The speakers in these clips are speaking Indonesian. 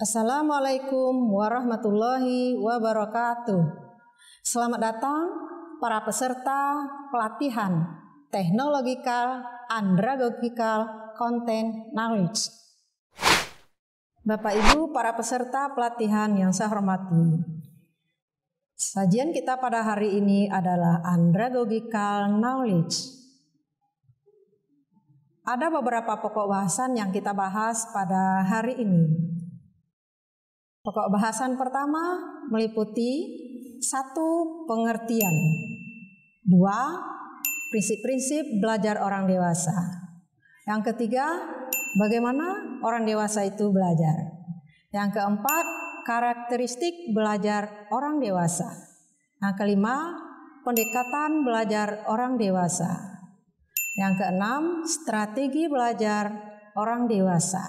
Assalamualaikum warahmatullahi wabarakatuh. Selamat datang para peserta pelatihan Technological Andragogical Content Knowledge. Bapak Ibu para peserta pelatihan yang saya hormati. Sajian kita pada hari ini adalah Andragogical Knowledge. Ada beberapa pokok bahasan yang kita bahas pada hari ini. Pokok bahasan pertama meliputi 1. Pengertian, 2. Prinsip-prinsip belajar orang dewasa. Yang ketiga, bagaimana orang dewasa itu belajar. Yang keempat, karakteristik belajar orang dewasa. Yang kelima, pendekatan belajar orang dewasa. Yang keenam, strategi belajar orang dewasa.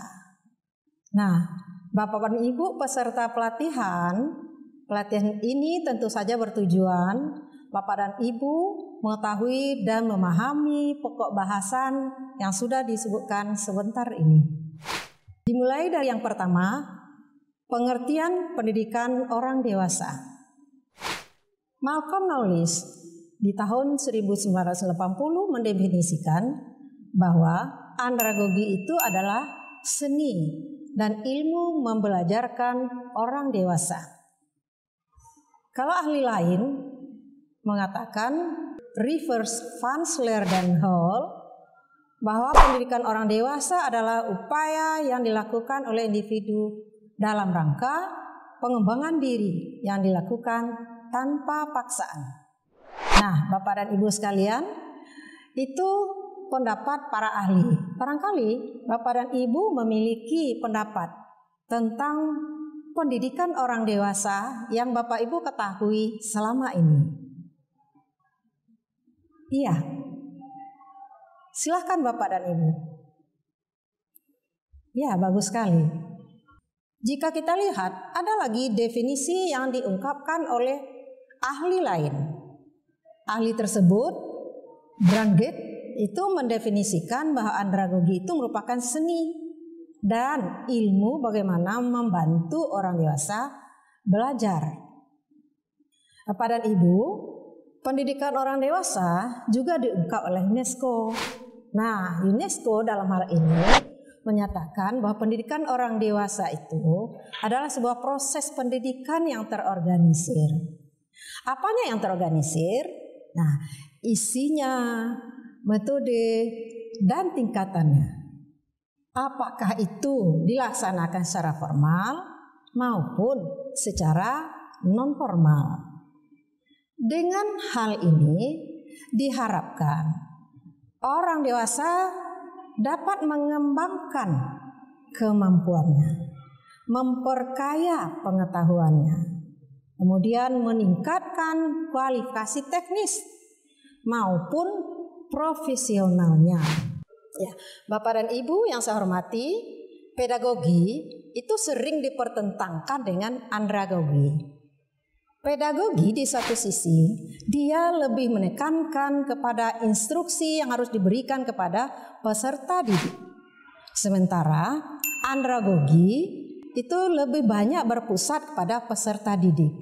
Nah, Bapak dan Ibu peserta pelatihan ini tentu saja bertujuan Bapak dan Ibu mengetahui dan memahami pokok bahasan yang sudah disebutkan sebentar ini. Dimulai dari yang pertama, pengertian pendidikan orang dewasa. Malcolm Knowles di tahun 1980 mendefinisikan bahwa andragogi itu adalah seni dan ilmu membelajarkan orang dewasa. Kalau ahli lain mengatakan Rivers, Fansler, dan Hall bahwa pendidikan orang dewasa adalah upaya yang dilakukan oleh individu dalam rangka pengembangan diri yang dilakukan tanpa paksaan. Nah, Bapak dan Ibu sekalian, itu pendapat para ahli. Barangkali Bapak dan Ibu memiliki pendapat tentang pendidikan orang dewasa yang Bapak Ibu ketahui selama ini. Iya. Silahkan Bapak dan Ibu. Ya, bagus sekali. Jika kita lihat, ada lagi definisi yang diungkapkan oleh ahli lain. Ahli tersebut, Brandgate, itu mendefinisikan bahwa andragogi itu merupakan seni dan ilmu bagaimana membantu orang dewasa belajar. Bapak dan Ibu, pendidikan orang dewasa juga diungkap oleh UNESCO. Nah, UNESCO dalam hal ini menyatakan bahwa pendidikan orang dewasa itu adalah sebuah proses pendidikan yang terorganisir. Apanya yang terorganisir? Nah, isinya, metode, dan tingkatannya. Apakah itu dilaksanakan secara formal maupun secara non-formal. Dengan hal ini diharapkan orang dewasa dapat mengembangkan kemampuannya, memperkaya pengetahuannya, kemudian meningkatkan kualifikasi teknis maupun profesionalnya. Ya, Bapak dan Ibu yang saya hormati, pedagogi itu sering dipertentangkan dengan andragogi. Pedagogi di satu sisi dia lebih menekankan kepada instruksi yang harus diberikan kepada peserta didik. Sementara andragogi itu lebih banyak berpusat kepada peserta didik.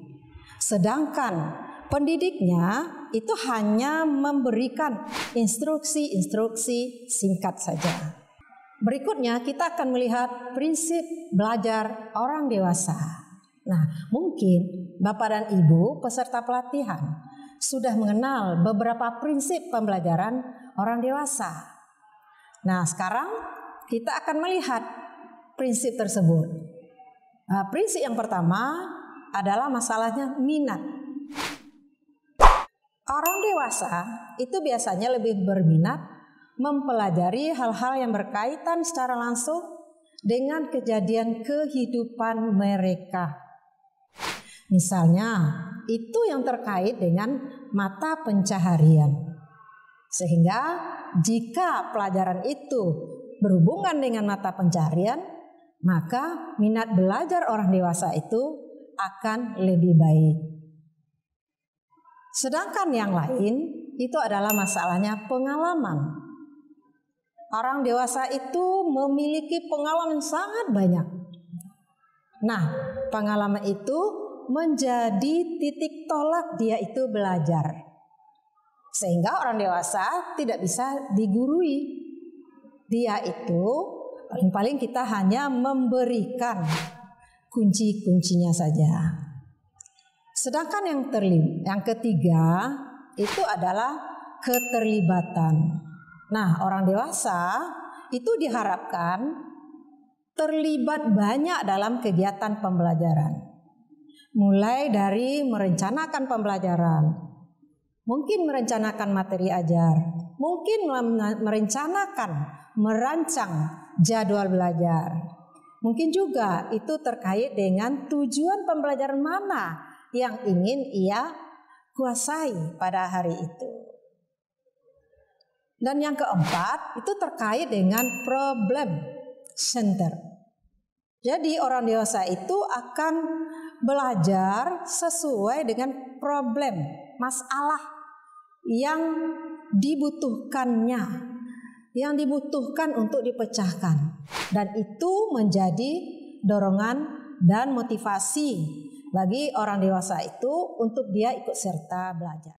Sedangkan pendidiknya itu hanya memberikan instruksi-instruksi singkat saja. Berikutnya kita akan melihat prinsip belajar orang dewasa. Nah, mungkin Bapak dan Ibu peserta pelatihan sudah mengenal beberapa prinsip pembelajaran orang dewasa. Nah, sekarang kita akan melihat prinsip tersebut. Nah, prinsip yang pertama adalah masalahnya minat. Orang dewasa itu biasanya lebih berminat mempelajari hal-hal yang berkaitan secara langsung dengan kejadian kehidupan mereka. Misalnya, itu yang terkait dengan mata pencaharian. Sehingga jika pelajaran itu berhubungan dengan mata pencaharian, maka minat belajar orang dewasa itu akan lebih baik. Sedangkan yang lain itu adalah masalahnya pengalaman. Orang dewasa itu memiliki pengalaman sangat banyak. Nah, pengalaman itu menjadi titik tolak dia itu belajar. Sehingga orang dewasa tidak bisa digurui. Dia itu paling-paling kita hanya memberikan kunci-kuncinya saja. Sedangkan yang ketiga itu adalah keterlibatan. Nah, orang dewasa itu diharapkan terlibat banyak dalam kegiatan pembelajaran. Mulai dari merencanakan pembelajaran, mungkin merencanakan materi ajar, mungkin merancang jadwal belajar. Mungkin juga itu terkait dengan tujuan pembelajaran mana yang ingin ia kuasai pada hari itu. Dan yang keempat itu terkait dengan problem center. Jadi orang dewasa itu akan belajar sesuai dengan problem, masalah yang dibutuhkannya, yang dibutuhkan untuk dipecahkan. Dan itu menjadi dorongan dan motivasi bagi orang dewasa itu untuk dia ikut serta belajar.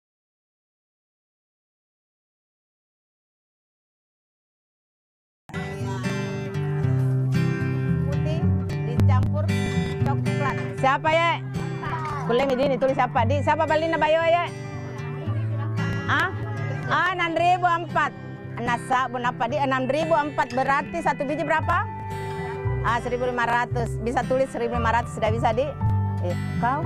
Siapa ya? Boleh ini tulis siapa? Di siapa balina bayo ya? 6.004. Nasa bunapa di 6.004 berarti satu biji berapa? 1.500. Bisa tulis 1.500 sudah bisa di. Kau?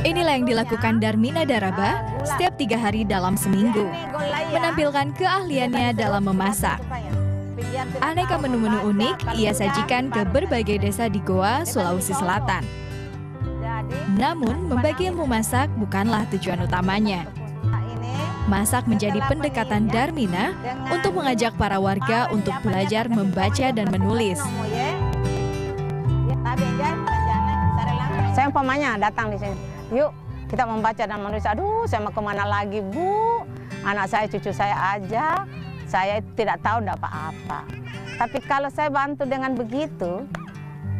Inilah yang dilakukan Darmina Daraba setiap 3 hari dalam seminggu, menampilkan keahliannya dalam memasak. Aneka menu-menu unik ia sajikan ke berbagai desa di Goa, Sulawesi Selatan. Namun, membagi ilmu masak bukanlah tujuan utamanya. Masak menjadi pendekatan Darmina untuk mengajak para warga untuk belajar membaca dan menulis. Saya umpamanya datang di sini, yuk kita membaca dan menulis. Aduh, saya mau kemana lagi, Bu? Anak saya, cucu saya aja. Saya tidak tahu tidak apa-apa. Tapi kalau saya bantu dengan begitu,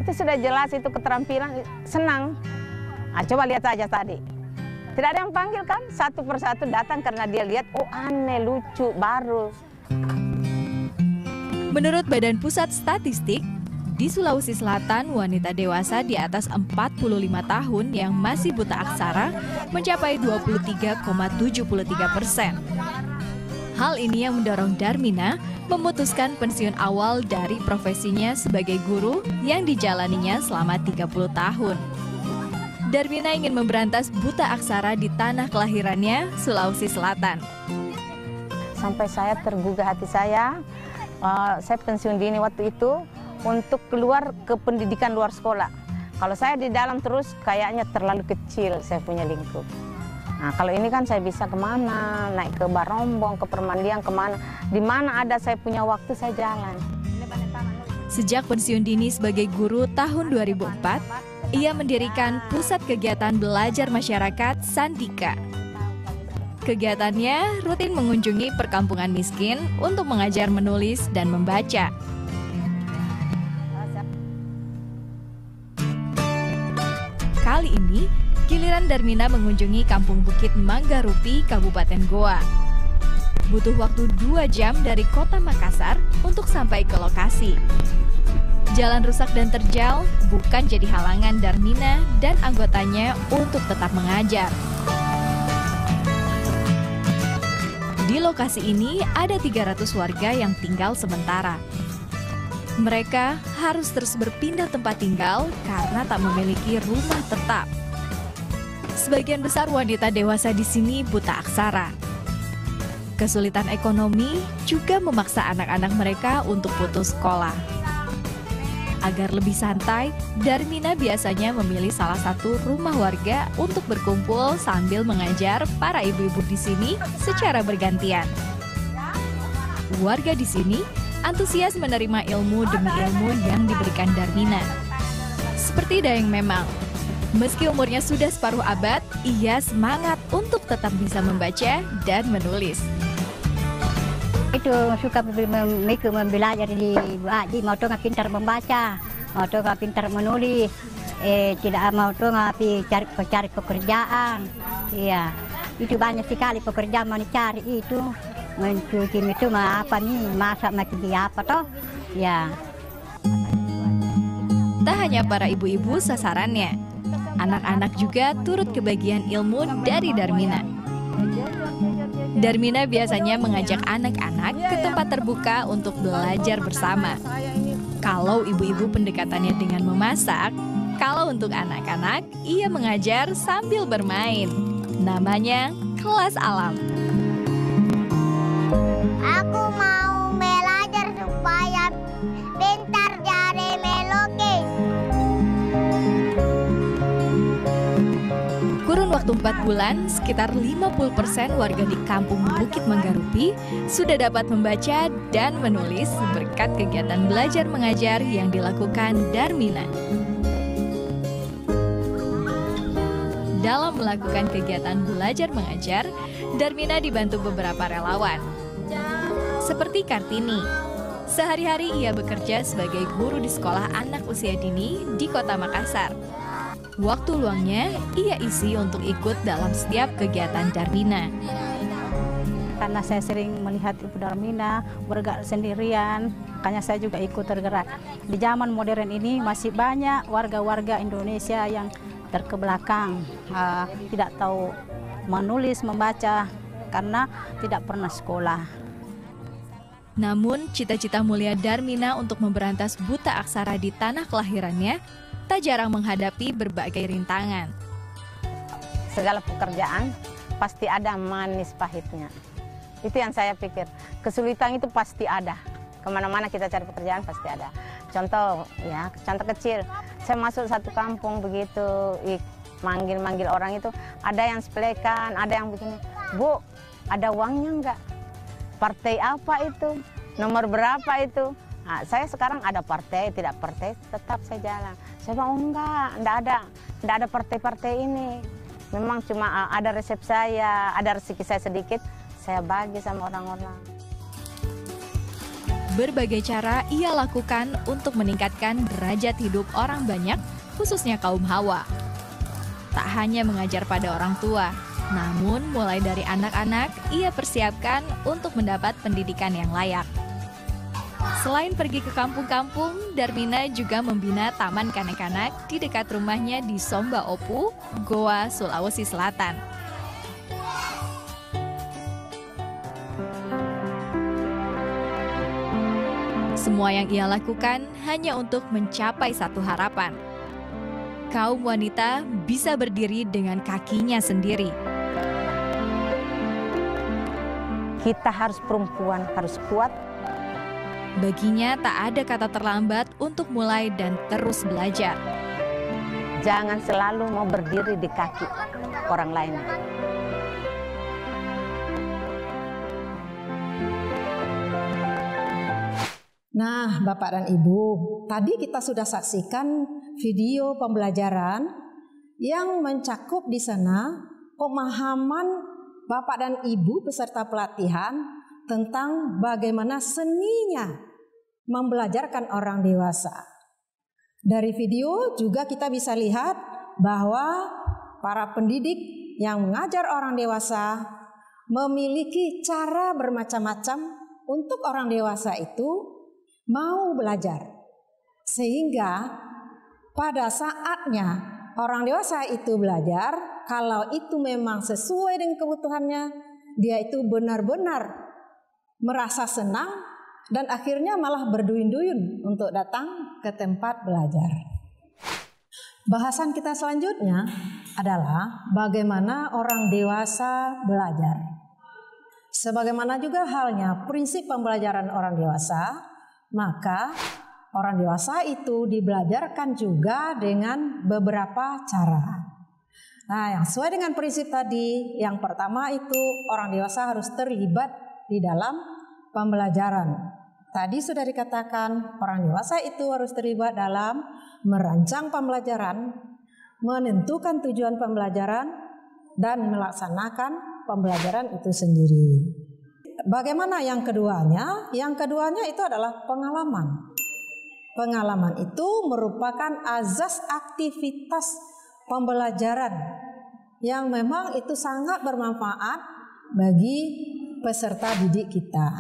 itu sudah jelas itu keterampilan, senang. Nah, coba lihat saja tadi. Tidak ada yang panggil kan, satu persatu datang karena dia lihat, oh aneh, lucu, baru. Menurut Badan Pusat Statistik, di Sulawesi Selatan, wanita dewasa di atas 45 tahun yang masih buta aksara mencapai 23,73%. Hal ini yang mendorong Darmina memutuskan pensiun awal dari profesinya sebagai guru yang dijalaninya selama 30 tahun. Darmina ingin memberantas buta aksara di tanah kelahirannya, Sulawesi Selatan. Sampai saya tergugah hati saya pensiun dini waktu itu untuk keluar ke pendidikan luar sekolah. Kalau saya di dalam terus kayaknya terlalu kecil saya punya lingkup. Nah, kalau ini kan saya bisa kemana, naik ke Barombong, ke Permandian, kemana. Di mana ada saya punya waktu, saya jalan. Sejak pensiun dini sebagai guru tahun 2004, ia mendirikan Pusat Kegiatan Belajar Masyarakat Sandika. Kegiatannya rutin mengunjungi perkampungan miskin untuk mengajar menulis dan membaca. Kali ini, giliran Darmina mengunjungi Kampung Bukit Manggarupi, Kabupaten Goa. Butuh waktu 2 jam dari kota Makassar untuk sampai ke lokasi. Jalan rusak dan terjal bukan jadi halangan Darmina dan anggotanya untuk tetap mengajar. Di lokasi ini ada 300 warga yang tinggal sementara. Mereka harus terus berpindah tempat tinggal karena tak memiliki rumah tetap. Sebagian besar wanita dewasa di sini buta aksara. Kesulitan ekonomi juga memaksa anak-anak mereka untuk putus sekolah. Agar lebih santai, Darmina biasanya memilih salah satu rumah warga untuk berkumpul sambil mengajar para ibu-ibu di sini secara bergantian. Warga di sini antusias menerima ilmu demi ilmu yang diberikan Darmina. Seperti Dayang Memang, Meski umurnya sudah separuh abad, ia semangat untuk tetap bisa membaca dan menulis. Itu suka belajar di mau tuh nggak pintar membaca, mau tuh nggak pintar menulis, tidak mau tuh nggak cari pekerjaan. Iya, itu banyak sekali pekerjaan mau dicari itu. Mencuci itu apa nih, masak macam apa toh? Ya. Tak hanya para ibu-ibu sasarannya, anak-anak juga turut kebagian ilmu dari Darmina. Darmina biasanya mengajak anak-anak ke tempat terbuka untuk belajar bersama. Kalau ibu-ibu pendekatannya dengan memasak, kalau untuk anak-anak, ia mengajar sambil bermain. Namanya kelas alam. Aku mau belajar supaya pintar jadi melukis. Kurun waktu 4 bulan, sekitar 50% warga di kampung Bukit Manggarupi sudah dapat membaca dan menulis berkat kegiatan belajar mengajar yang dilakukan Darmina. Dalam melakukan kegiatan belajar mengajar, Darmina dibantu beberapa relawan. Seperti Kartini, sehari-hari ia bekerja sebagai guru di sekolah anak usia dini di Kota Makassar. Waktu luangnya ia isi untuk ikut dalam setiap kegiatan Darmina. Karena saya sering melihat Ibu Darmina bergerak sendirian, makanya saya juga ikut tergerak. Di zaman modern ini masih banyak warga-warga Indonesia yang terkebelakang, tidak tahu menulis, membaca, karena tidak pernah sekolah. Namun, cita-cita mulia Darmina untuk memberantas buta aksara di tanah kelahirannya tak jarang menghadapi berbagai rintangan. Segala pekerjaan pasti ada manis pahitnya. Itu yang saya pikir. Kesulitan itu pasti ada. Kemana-mana kita cari pekerjaan pasti ada. Contoh kecil. Saya masuk satu kampung begitu, manggil-manggil orang itu. Ada yang sepelekan, ada yang begini. Bu, ada uangnya enggak? Partai apa itu? Nomor berapa itu? Nah, saya sekarang ada partai, tidak partai, tetap saya jalan. Saya bilang, oh enggak ada partai-partai ini. Memang cuma ada resep saya, ada rezeki saya sedikit, saya bagi sama orang-orang. Berbagai cara ia lakukan untuk meningkatkan derajat hidup orang banyak, khususnya kaum hawa. Tak hanya mengajar pada orang tua, namun mulai dari anak-anak ia persiapkan untuk mendapat pendidikan yang layak. Selain pergi ke kampung-kampung, Darmina juga membina taman kanak-kanak di dekat rumahnya di Somba Opu, Goa, Sulawesi Selatan. Semua yang ia lakukan hanya untuk mencapai satu harapan. Kaum wanita bisa berdiri dengan kakinya sendiri. Kita harus perempuan, harus kuat. Baginya tak ada kata terlambat untuk mulai dan terus belajar. Jangan selalu mau berdiri di kaki orang lain. Nah, Bapak dan Ibu, tadi kita sudah saksikan video pembelajaran yang mencakup di sana pemahaman Bapak dan Ibu peserta pelatihan tentang bagaimana seninya membelajarkan orang dewasa. Dari video juga kita bisa lihat bahwa para pendidik yang mengajar orang dewasa memiliki cara bermacam-macam untuk orang dewasa itu mau belajar. Sehingga pada saatnya orang dewasa itu belajar, kalau itu memang sesuai dengan kebutuhannya, dia itu benar-benar merasa senang dan akhirnya malah berduyun-duyun untuk datang ke tempat belajar. Bahasan kita selanjutnya adalah bagaimana orang dewasa belajar. Sebagaimana juga halnya prinsip pembelajaran orang dewasa, maka orang dewasa itu dibelajarkan juga dengan beberapa cara. Nah, yang sesuai dengan prinsip tadi, yang pertama itu orang dewasa harus terlibat di dalam pembelajaran. Tadi sudah dikatakan orang dewasa itu harus terlibat dalam merancang pembelajaran, menentukan tujuan pembelajaran, dan melaksanakan pembelajaran itu sendiri. Bagaimana yang keduanya? Yang keduanya itu adalah pengalaman. Pengalaman itu merupakan azas aktivitas pembelajaran yang memang itu sangat bermanfaat bagi peserta didik kita.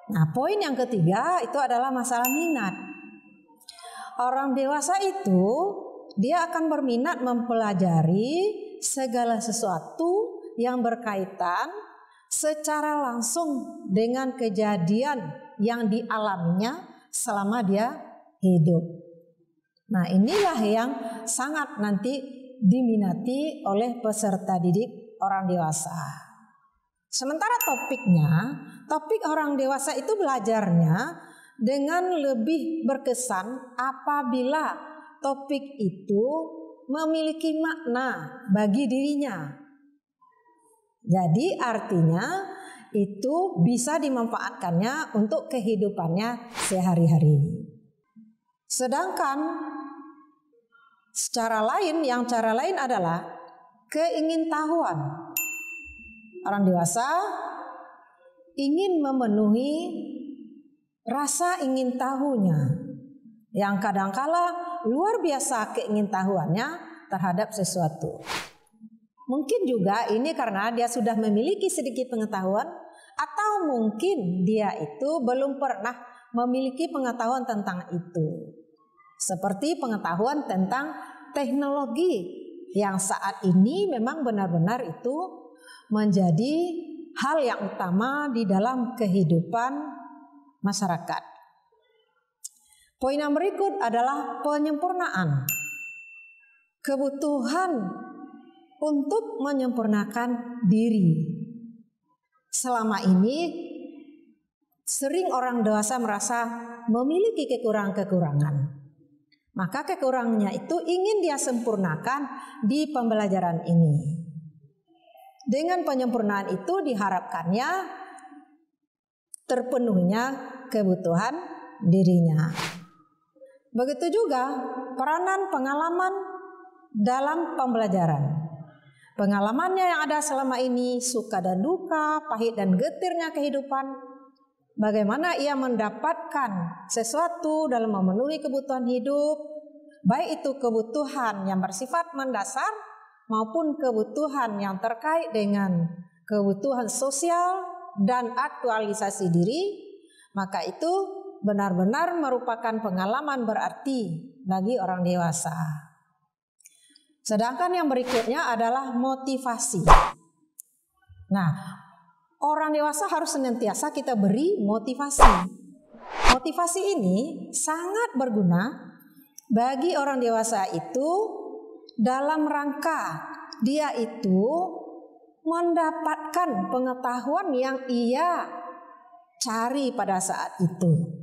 Nah, poin yang ketiga itu adalah masalah minat. Orang dewasa itu dia akan berminat mempelajari segala sesuatu yang berkaitan secara langsung dengan kejadian yang dialaminya selama dia hidup. Nah, inilah yang sangat nanti diminati oleh peserta didik orang dewasa. Sementara topik orang dewasa itu belajarnya dengan lebih berkesan apabila topik itu memiliki makna bagi dirinya. Jadi artinya itu bisa dimanfaatkannya untuk kehidupannya sehari-hari. Sedangkan cara lain adalah keingintahuan. Orang dewasa ingin memenuhi rasa ingin tahunya yang kadangkala luar biasa keingintahuannya terhadap sesuatu. Mungkin juga ini karena dia sudah memiliki sedikit pengetahuan, atau mungkin dia itu belum pernah memiliki pengetahuan tentang itu. Seperti pengetahuan tentang teknologi yang saat ini memang benar-benar itu menjadi hal yang utama di dalam kehidupan masyarakat. Poin yang berikut adalah penyempurnaan. Kebutuhan untuk menyempurnakan diri. Selama ini sering orang dewasa merasa memiliki kekurangan-kekurangan. Maka kekurangannya itu ingin dia sempurnakan di pembelajaran ini. Dengan penyempurnaan itu diharapkannya terpenuhnya kebutuhan dirinya. Begitu juga peranan pengalaman dalam pembelajaran. Pengalamannya yang ada selama ini, suka dan duka, pahit dan getirnya kehidupan, bagaimana ia mendapatkan sesuatu dalam memenuhi kebutuhan hidup, baik itu kebutuhan yang bersifat mendasar maupun kebutuhan yang terkait dengan kebutuhan sosial dan aktualisasi diri, maka itu benar-benar merupakan pengalaman berarti bagi orang dewasa. Sedangkan yang berikutnya adalah motivasi. Nah, orang dewasa harus senantiasa kita beri motivasi. Motivasi ini sangat berguna bagi orang dewasa itu dalam rangka dia itu mendapatkan pengetahuan yang ia cari pada saat itu.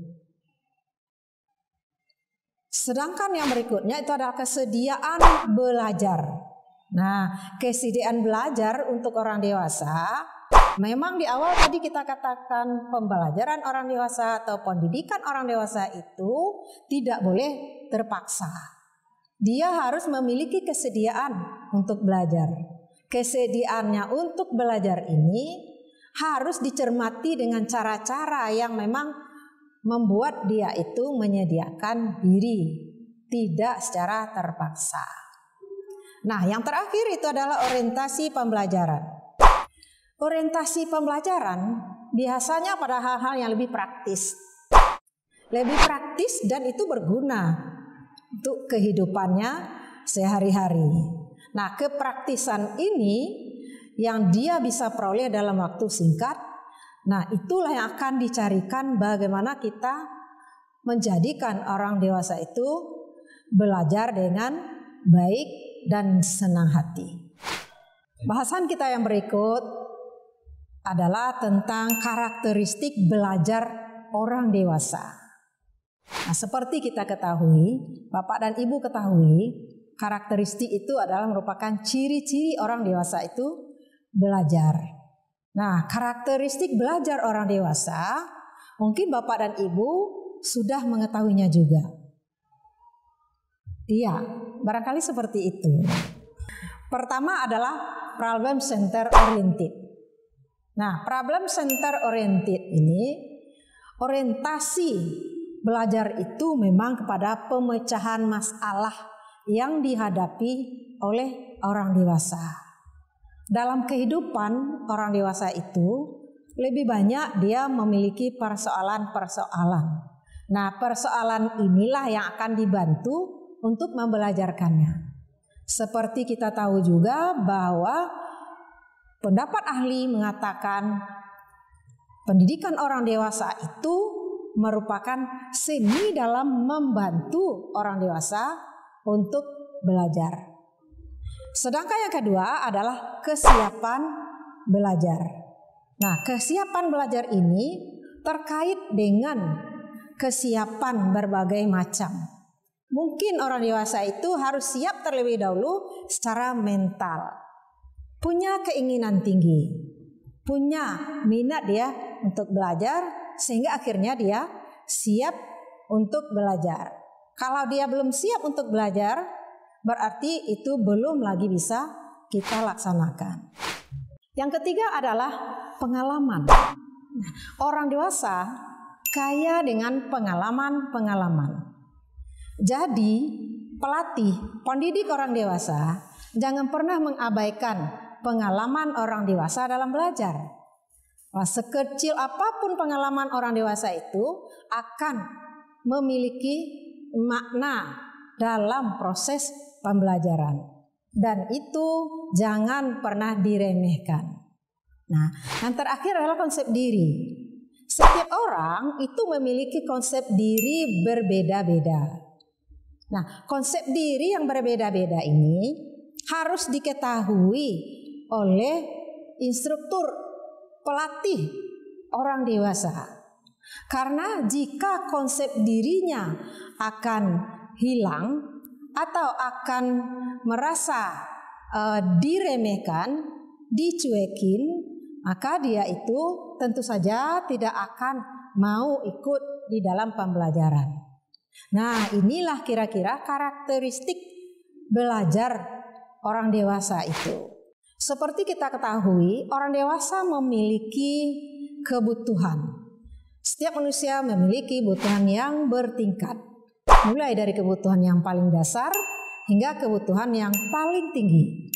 Sedangkan yang berikutnya itu adalah kesediaan belajar. Nah, kesediaan belajar untuk orang dewasa, memang di awal tadi kita katakan pembelajaran orang dewasa atau pendidikan orang dewasa itu tidak boleh terpaksa. Dia harus memiliki kesediaan untuk belajar. Kesediaannya untuk belajar ini harus dicermati dengan cara-cara yang memang membuat dia itu menyediakan diri, tidak secara terpaksa. Nah, yang terakhir itu adalah orientasi pembelajaran. Orientasi pembelajaran biasanya pada hal-hal yang lebih praktis. Lebih praktis dan itu berguna untuk kehidupannya sehari-hari. Nah, kepraktisan ini yang dia bisa peroleh dalam waktu singkat. Nah, itulah yang akan dicarikan bagaimana kita menjadikan orang dewasa itu belajar dengan baik dan senang hati. Bahasan kita yang berikut adalah tentang karakteristik belajar orang dewasa. Nah, seperti kita ketahui, Bapak dan Ibu ketahui, karakteristik itu adalah merupakan ciri-ciri orang dewasa itu belajar. Nah, karakteristik belajar orang dewasa mungkin Bapak dan Ibu sudah mengetahuinya juga. Iya, Barangkali seperti itu. Pertama adalah problem center oriented. Nah, problem center oriented ini orientasi belajar itu memang kepada pemecahan masalah yang dihadapi oleh orang dewasa. Dalam kehidupan orang dewasa itu lebih banyak dia memiliki persoalan-persoalan. Nah, persoalan inilah yang akan dibantu untuk membelajarkannya. Seperti kita tahu juga bahwa pendapat ahli mengatakan pendidikan orang dewasa itu merupakan seni dalam membantu orang dewasa untuk belajar. Sedangkan yang kedua adalah kesiapan belajar. Nah, kesiapan belajar ini terkait dengan kesiapan berbagai macam. Mungkin orang dewasa itu harus siap terlebih dahulu secara mental. Punya keinginan tinggi, punya minat dia untuk belajar sehingga akhirnya dia siap untuk belajar. Kalau dia belum siap untuk belajar, berarti itu belum lagi bisa kita laksanakan. Yang ketiga adalah pengalaman. Orang dewasa kaya dengan pengalaman-pengalaman. Jadi, pelatih, pendidik orang dewasa jangan pernah mengabaikan pengalaman orang dewasa dalam belajar. Sekecil apapun pengalaman orang dewasa itu akan memiliki makna dalam proses pembelajaran. Dan itu jangan pernah diremehkan. Nah, yang terakhir adalah konsep diri. Setiap orang itu memiliki konsep diri berbeda-beda. Nah, konsep diri yang berbeda-beda ini harus diketahui oleh instruktur, pelatih orang dewasa. Karena jika konsep dirinya akan hilang atau akan merasa diremehkan, dicuekin, maka dia itu tentu saja tidak akan mau ikut di dalam pembelajaran. Nah, inilah kira-kira karakteristik belajar orang dewasa itu. Seperti kita ketahui, orang dewasa memiliki kebutuhan. Setiap manusia memiliki kebutuhan yang bertingkat. Mulai dari kebutuhan yang paling dasar hingga kebutuhan yang paling tinggi.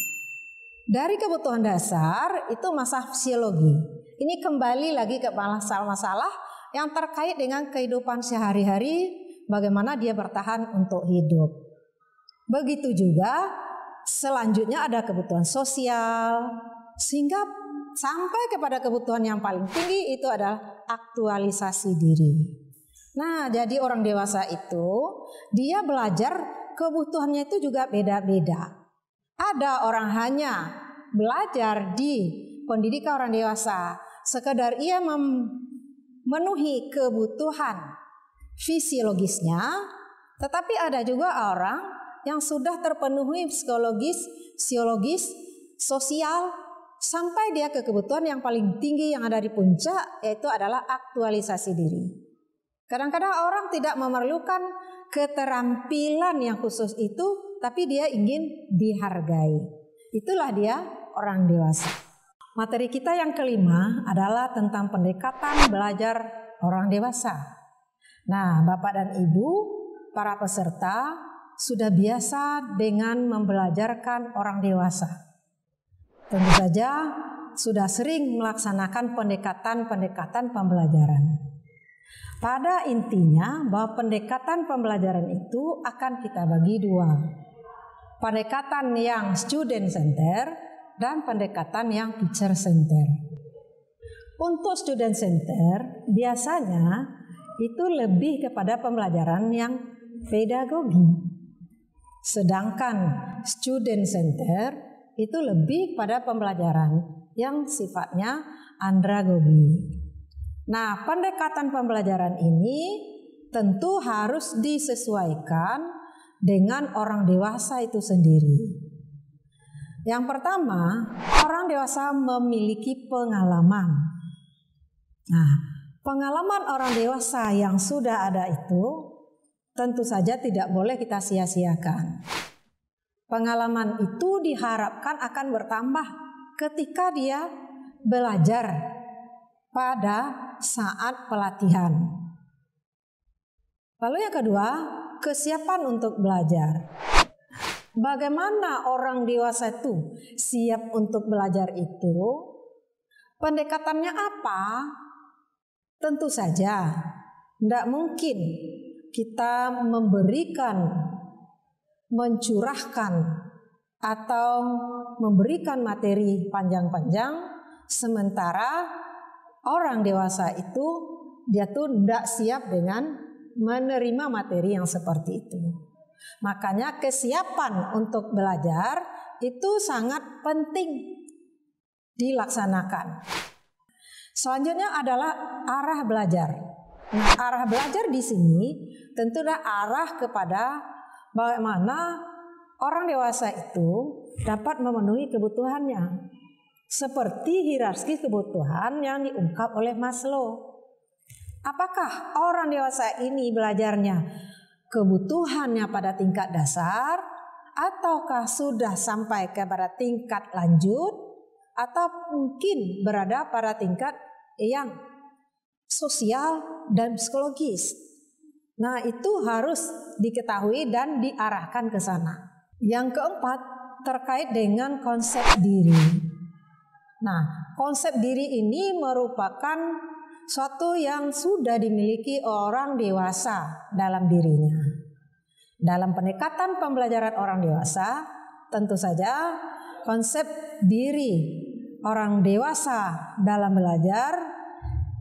Dari kebutuhan dasar itu masalah fisiologi. Ini kembali lagi ke masalah-masalah yang terkait dengan kehidupan sehari-hari, bagaimana dia bertahan untuk hidup. Begitu juga selanjutnya ada kebutuhan sosial, sehingga sampai kepada kebutuhan yang paling tinggi itu adalah aktualisasi diri. Nah, jadi orang dewasa itu dia belajar kebutuhannya itu juga beda-beda. Ada orang hanya belajar di pendidikan orang dewasa sekedar ia memenuhi kebutuhan fisiologisnya, tetapi ada juga orang yang sudah terpenuhi psikologis, sosiologis, sosial, sampai dia ke kebutuhan yang paling tinggi yang ada di puncak, yaitu adalah aktualisasi diri. Kadang-kadang orang tidak memerlukan keterampilan yang khusus itu, tapi dia ingin dihargai. Itulah dia orang dewasa. Materi kita yang kelima adalah tentang pendekatan belajar orang dewasa. Nah, Bapak dan Ibu, para peserta sudah biasa dengan membelajarkan orang dewasa. Tentu saja sudah sering melaksanakan pendekatan-pendekatan pembelajaran. Pada intinya bahwa pendekatan pembelajaran itu akan kita bagi dua. Pendekatan yang student center dan pendekatan yang teacher center. Untuk student center biasanya itu lebih kepada pembelajaran yang pedagogi. Sedangkan student center itu lebih pada pembelajaran yang sifatnya andragogi. Nah, pendekatan pembelajaran ini tentu harus disesuaikan dengan orang dewasa itu sendiri. Yang pertama, orang dewasa memiliki pengalaman. Nah, pengalaman orang dewasa yang sudah ada itu tentu saja tidak boleh kita sia-siakan. Pengalaman itu diharapkan akan bertambah ketika dia belajar pada saat pelatihan. Lalu yang kedua, kesiapan untuk belajar. Bagaimana orang dewasa itu siap untuk belajar itu? Pendekatannya apa? Tentu saja tidak mungkin kita mencurahkan atau memberikan materi panjang-panjang, sementara orang dewasa itu dia tuh tidak siap dengan menerima materi yang seperti itu. Makanya kesiapan untuk belajar itu sangat penting dilaksanakan. Selanjutnya adalah arah belajar. Nah, arah belajar di sini tentunya arah kepada bagaimana orang dewasa itu dapat memenuhi kebutuhannya. Seperti hierarki kebutuhan yang diungkap oleh Maslow. Apakah orang dewasa ini belajarnya kebutuhannya pada tingkat dasar, ataukah sudah sampai kepada tingkat lanjut, atau mungkin berada pada tingkat yang sosial dan psikologis. Nah, itu harus diketahui dan diarahkan ke sana. Yang keempat, terkait dengan konsep diri. Nah, konsep diri ini merupakan suatu yang sudah dimiliki orang dewasa dalam dirinya. Dalam pendekatan pembelajaran orang dewasa, tentu saja konsep diri orang dewasa dalam belajar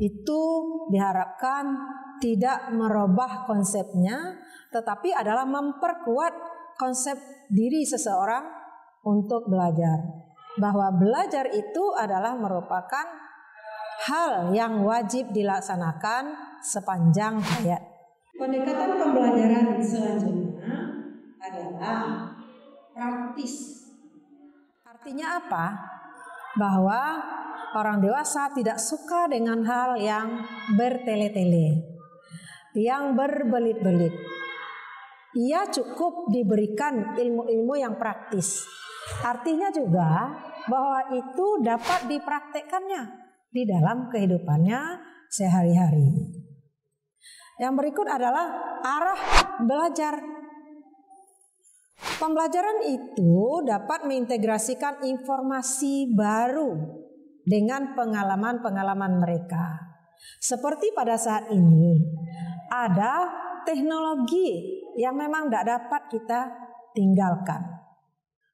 itu diharapkan tidak merubah konsepnya, tetapi adalah memperkuat konsep diri seseorang untuk belajar. Bahwa belajar itu adalah merupakan hal yang wajib dilaksanakan sepanjang hayat. Pendekatan pembelajaran selanjutnya adalah praktis. Artinya apa? Bahwa orang dewasa tidak suka dengan hal yang bertele-tele, yang berbelit-belit. Ia cukup diberikan ilmu-ilmu yang praktis. Artinya juga bahwa itu dapat dipraktekkannya di dalam kehidupannya sehari-hari. Yang berikut adalah arah belajar. Pembelajaran itu dapat mengintegrasikan informasi baru dengan pengalaman-pengalaman mereka. Seperti pada saat ini, ada teknologi yang memang tidak dapat kita tinggalkan.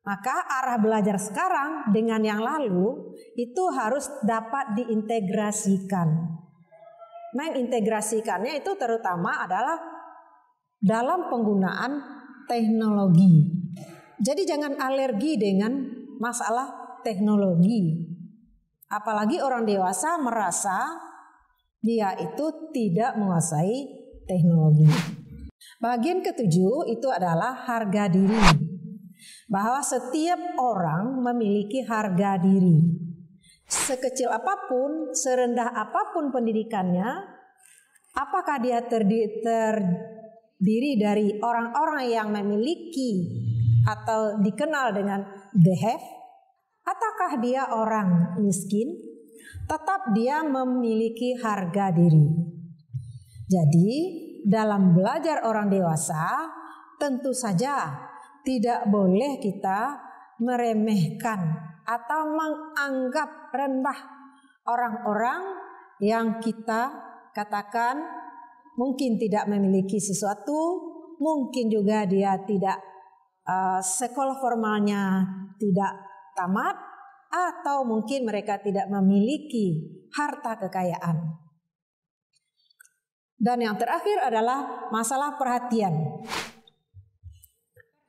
Maka arah belajar sekarang dengan yang lalu itu harus dapat diintegrasikan. Mengintegrasikannya itu terutama adalah dalam penggunaan teknologi. Jadi jangan alergi dengan masalah teknologi. Apalagi orang dewasa merasa dia itu tidak menguasai teknologi. Bagian ketujuh itu adalah harga diri. Bahwa setiap orang memiliki harga diri. Sekecil apapun, serendah apapun pendidikannya, apakah dia terdiri dari orang-orang yang memiliki atau dikenal dengan the have, ataukah dia orang miskin, tetap dia memiliki harga diri. Jadi, dalam belajar orang dewasa, tentu saja tidak boleh kita meremehkan atau menganggap rendah orang-orang yang kita katakan mungkin tidak memiliki sesuatu, mungkin juga dia tidak sekolah formalnya tidak tamat, atau mungkin mereka tidak memiliki harta kekayaan. Dan yang terakhir adalah masalah perhatian.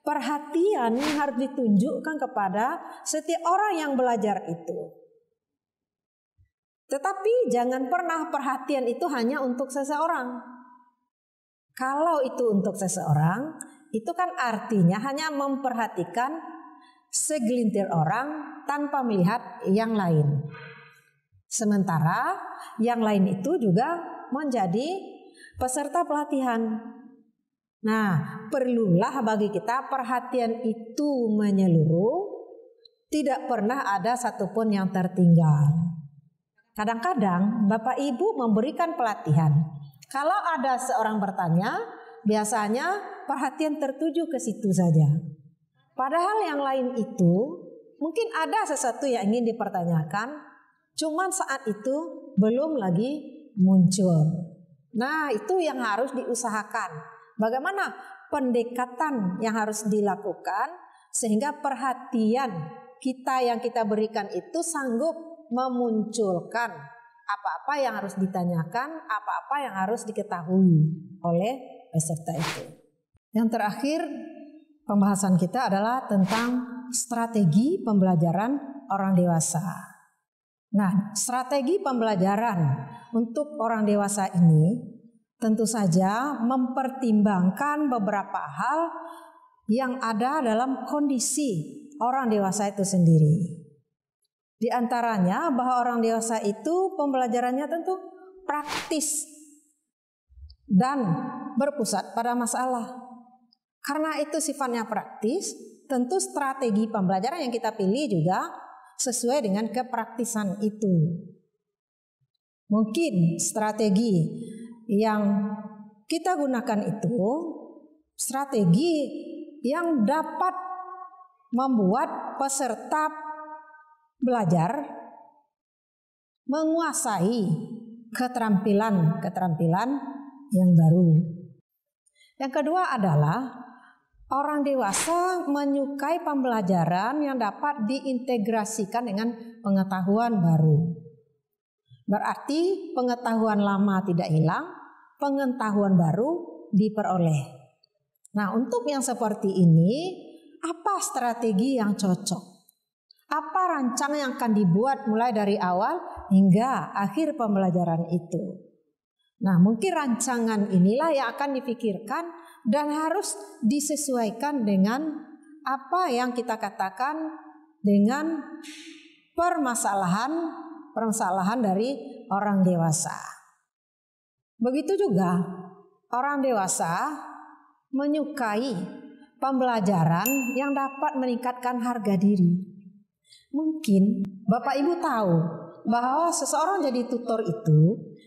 Perhatian harus ditunjukkan kepada setiap orang yang belajar itu. Tetapi jangan pernah perhatian itu hanya untuk seseorang. Kalau itu untuk seseorang, itu kan artinya hanya memperhatikan segelintir orang tanpa melihat yang lain. Sementara yang lain itu juga menjadi peserta pelatihan. Nah, perlulah bagi kita perhatian itu menyeluruh, tidak pernah ada satupun yang tertinggal. Kadang-kadang Bapak Ibu memberikan pelatihan. Kalau ada seorang bertanya, biasanya perhatian tertuju ke situ saja. Padahal yang lain itu mungkin ada sesuatu yang ingin dipertanyakan, cuman saat itu belum lagi muncul. Nah, itu yang harus diusahakan. Bagaimana pendekatan yang harus dilakukan sehingga perhatian kita yang kita berikan itu sanggup memunculkan apa-apa yang harus ditanyakan, apa-apa yang harus diketahui oleh peserta itu. Yang terakhir, pembahasan kita adalah tentang strategi pembelajaran orang dewasa. Nah, strategi pembelajaran untuk orang dewasa ini tentu saja mempertimbangkan beberapa hal yang ada dalam kondisi orang dewasa itu sendiri. Di antaranya bahwa orang dewasa itu pembelajarannya tentu praktis dan berpusat pada masalah. Karena itu sifatnya praktis, tentu strategi pembelajaran yang kita pilih juga sesuai dengan kepraktisan itu. Mungkin strategi yang kita gunakan itu strategi yang dapat membuat peserta belajar menguasai keterampilan yang baru. Yang kedua adalah orang dewasa menyukai pembelajaran yang dapat diintegrasikan dengan pengetahuan baru. Berarti pengetahuan lama tidak hilang, pengetahuan baru diperoleh. Nah, untuk yang seperti ini, apa strategi yang cocok? Apa rancangan yang akan dibuat mulai dari awal hingga akhir pembelajaran itu? Nah, mungkin rancangan inilah yang akan dipikirkan dan harus disesuaikan dengan apa yang kita katakan dengan permasalahan dari orang dewasa. Begitu juga orang dewasa menyukai pembelajaran yang dapat meningkatkan harga diri. Mungkin Bapak Ibu tahu bahwa seseorang jadi tutor itu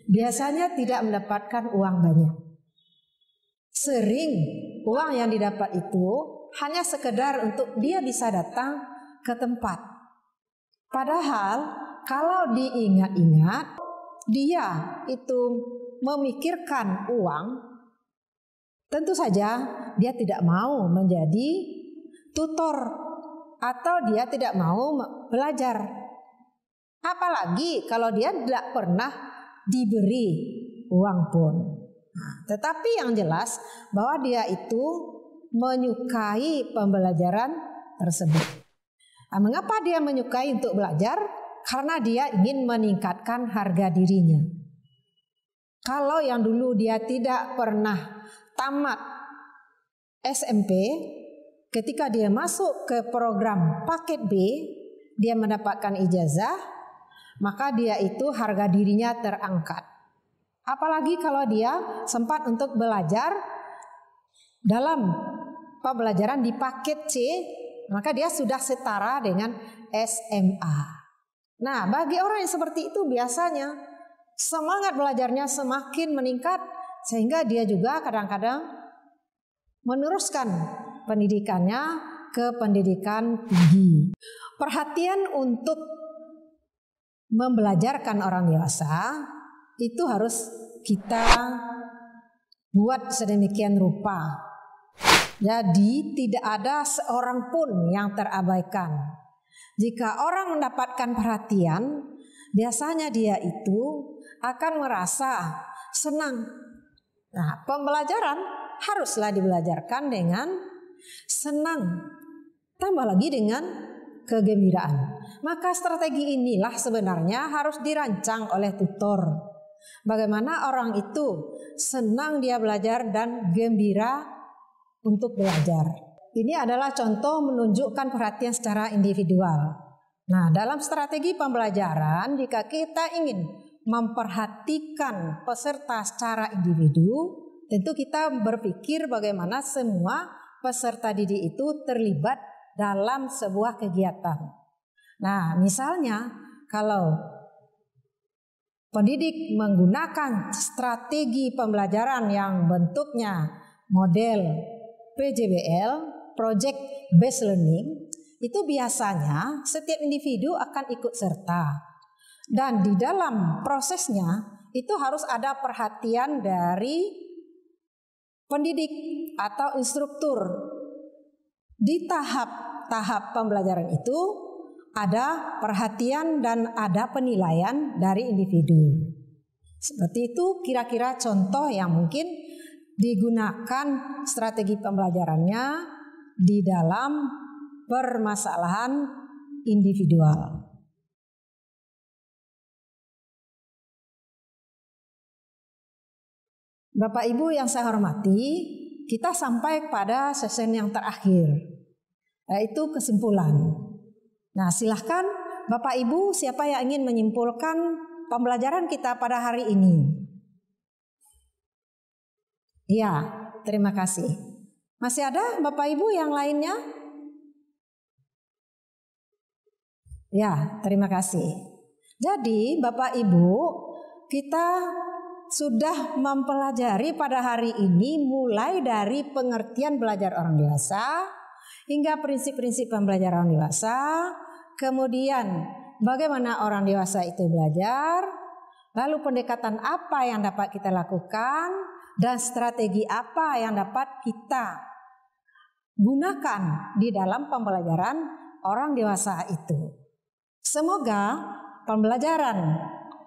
biasanya tidak mendapatkan uang banyak. Sering uang yang didapat itu hanya sekedar untuk dia bisa datang ke tempat. Padahal kalau diingat-ingat, dia itu memikirkan uang, tentu saja dia tidak mau menjadi tutor atau dia tidak mau belajar. Apalagi kalau dia tidak pernah diberi uang pun. Tetapi yang jelas bahwa dia itu menyukai pembelajaran tersebut. Mengapa dia menyukai untuk belajar? Karena dia ingin meningkatkan harga dirinya. Kalau yang dulu dia tidak pernah tamat SMP, ketika dia masuk ke program paket B, dia mendapatkan ijazah, maka dia itu harga dirinya terangkat. Apalagi kalau dia sempat untuk belajar dalam pembelajaran di paket C, maka dia sudah setara dengan SMA. Nah, bagi orang yang seperti itu biasanya semangat belajarnya semakin meningkat sehingga dia juga kadang-kadang meneruskan pendidikannya ke pendidikan tinggi. Perhatian untuk membelajarkan orang dewasa itu harus kita buat sedemikian rupa. Jadi tidak ada seorang pun yang terabaikan. Jika orang mendapatkan perhatian, biasanya dia itu akan merasa senang. Nah, pembelajaran haruslah dibelajarkan dengan senang, tambah lagi dengan kegembiraan. Maka strategi inilah sebenarnya harus dirancang oleh tutor. Bagaimana orang itu senang dia belajar dan gembira untuk belajar. Ini adalah contoh menunjukkan perhatian secara individual. Nah, dalam strategi pembelajaran, jika kita ingin memperhatikan peserta secara individu, tentu kita berpikir bagaimana semua peserta didik itu terlibat dalam sebuah kegiatan. Nah, misalnya kalau pendidik menggunakan strategi pembelajaran yang bentuknya model PJBL, Project Based Learning, itu biasanya setiap individu akan ikut serta. Dan di dalam prosesnya itu harus ada perhatian dari pendidik atau instruktur. Di tahap pembelajaran itu ada perhatian dan ada penilaian dari individu. Seperti itu kira-kira contoh yang mungkin digunakan strategi pembelajarannya di dalam permasalahan individual. Bapak Ibu yang saya hormati, kita sampai pada sesi yang terakhir, yaitu kesimpulan. Nah, silahkan Bapak Ibu siapa yang ingin menyimpulkan pembelajaran kita pada hari ini? Ya, terima kasih. Masih ada Bapak Ibu yang lainnya? Ya, terima kasih. Jadi Bapak Ibu, kita sudah mempelajari pada hari ini mulai dari pengertian belajar orang dewasa hingga prinsip-prinsip pembelajaran orang dewasa, kemudian bagaimana orang dewasa itu belajar, lalu pendekatan apa yang dapat kita lakukan, dan strategi apa yang dapat kita gunakan di dalam pembelajaran orang dewasa itu. Semoga pembelajaran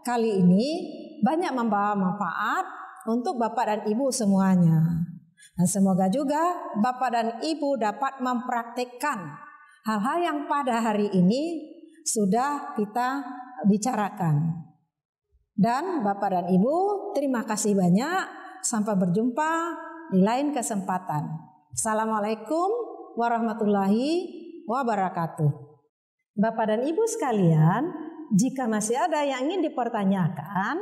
kali ini banyak membawa manfaat untuk Bapak dan Ibu semuanya. Dan semoga juga Bapak dan Ibu dapat mempraktikkan hal-hal yang pada hari ini sudah kita bicarakan. Dan Bapak dan Ibu, terima kasih banyak. Sampai berjumpa di lain kesempatan. Assalamualaikum warahmatullahi wabarakatuh. Bapak dan Ibu sekalian, jika masih ada yang ingin dipertanyakan,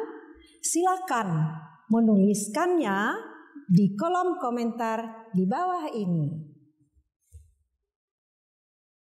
silakan menuliskannya di kolom komentar di bawah ini.